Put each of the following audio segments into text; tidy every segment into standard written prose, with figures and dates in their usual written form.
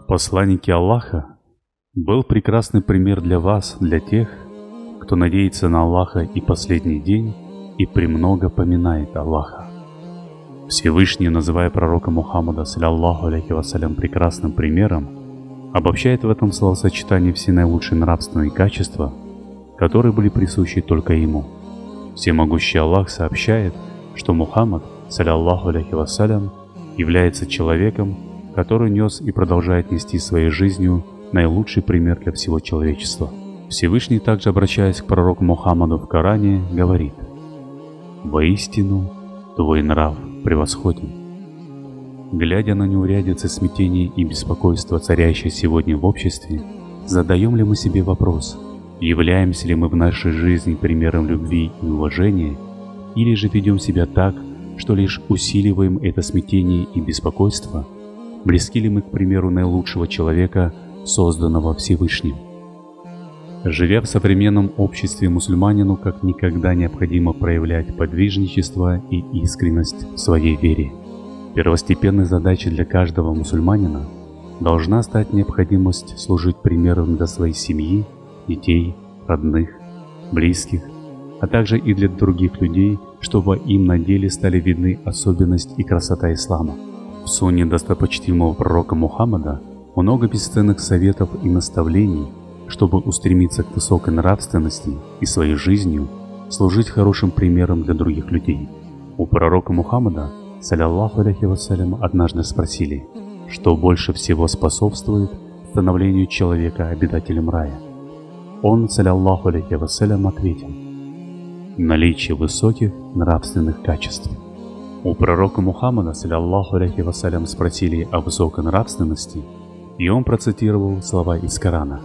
Посланники Аллаха был прекрасный пример для вас, для тех, кто надеется на Аллаха и последний день и премного поминает Аллаха. Всевышний, называя пророка Мухаммада, саллаллаху алейхи вассалям, прекрасным примером, обобщает в этом словосочетании все наилучшие нравственные качества, которые были присущи только ему. Всемогущий Аллах сообщает, что Мухаммад, саллаллаху алейхи вассалям, является человеком, который нес и продолжает нести своей жизнью наилучший пример для всего человечества. Всевышний также, обращаясь к пророку Мухаммаду в Коране, говорит: «Воистину, твой нрав превосходен». Глядя на неурядицы, смятение и беспокойство, царящие сегодня в обществе, задаем ли мы себе вопрос, являемся ли мы в нашей жизни примером любви и уважения, или же ведем себя так, что лишь усиливаем это смятение и беспокойство? Близки ли мы к примеру наилучшего человека, созданного Всевышним? Живя в современном обществе, мусульманину как никогда необходимо проявлять подвижничество и искренность в своей вере. Первостепенной задачей для каждого мусульманина должна стать необходимость служить примером для своей семьи, детей, родных, близких, а также и для других людей, чтобы им на деле стали видны особенность и красота ислама. В сунне достопочтимого пророка Мухаммада много бесценных советов и наставлений, чтобы устремиться к высокой нравственности и своей жизнью служить хорошим примером для других людей. У пророка Мухаммада, саллаллаху алейхи вассалям, однажды спросили, что больше всего способствует становлению человека обитателем рая. Он, саллаллаху алейхи вассалям, ответил: наличие высоких нравственных качеств. У пророка Мухаммада, саллаллаху алейхи вассалям, спросили о высокой нравственности, и он процитировал слова из Корана: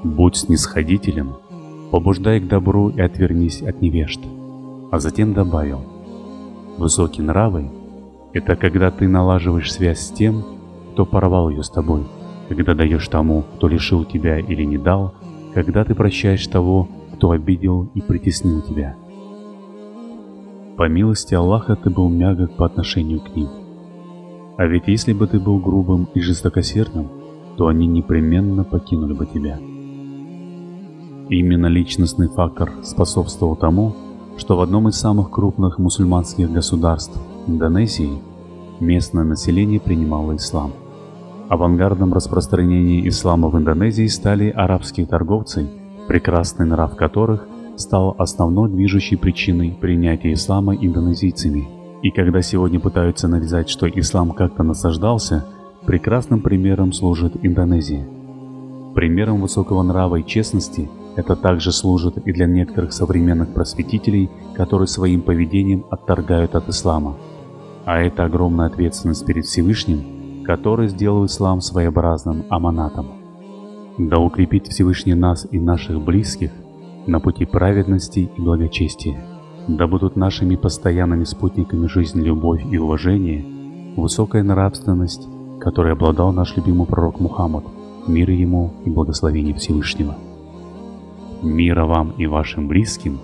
«Будь снисходителен, побуждай к добру и отвернись от невежд». А затем добавил: «Высокие нравы – это когда ты налаживаешь связь с тем, кто порвал ее с тобой, когда даешь тому, кто лишил тебя или не дал, когда ты прощаешь того, кто обидел и притеснил тебя. По милости Аллаха ты был мягок по отношению к ним. А ведь если бы ты был грубым и жестокосердным, то они непременно покинули бы тебя». Именно личностный фактор способствовал тому, что в одном из самых крупных мусульманских государств, Индонезии, местное население принимало ислам. Авангардом распространения ислама в Индонезии стали арабские торговцы, прекрасный нрав которых стал основной движущей причиной принятия ислама индонезийцами. И когда сегодня пытаются навязать, что ислам как-то насаждался, прекрасным примером служит Индонезия. Примером высокого нрава и честности это также служит и для некоторых современных просветителей, которые своим поведением отторгают от ислама. А это огромная ответственность перед Всевышним, который сделал ислам своеобразным аманатом. Да укрепит Всевышний нас и наших близких на пути праведности и благочестия. Да будут нашими постоянными спутниками жизнь, любовь и уважение, высокая нравственность, которой обладал наш любимый пророк Мухаммад, мир ему и благословение Всевышнего. Мира вам и вашим близким,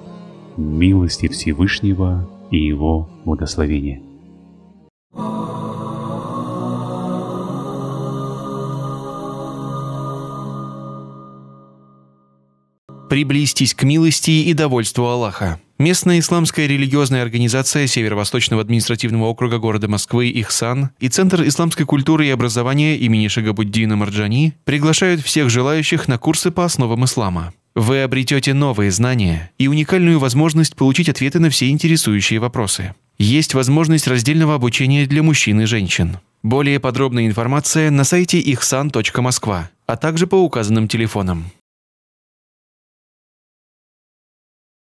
милости Всевышнего и его благословения. Приблизьтесь к милости и довольству Аллаха. Местная исламская религиозная организация Северо-Восточного административного округа города Москвы «Ихсан» и Центр исламской культуры и образования имени Шагабуддина Марджани приглашают всех желающих на курсы по основам ислама. Вы обретете новые знания и уникальную возможность получить ответы на все интересующие вопросы. Есть возможность раздельного обучения для мужчин и женщин. Более подробная информация на сайте ihsan.moskva, а также по указанным телефонам.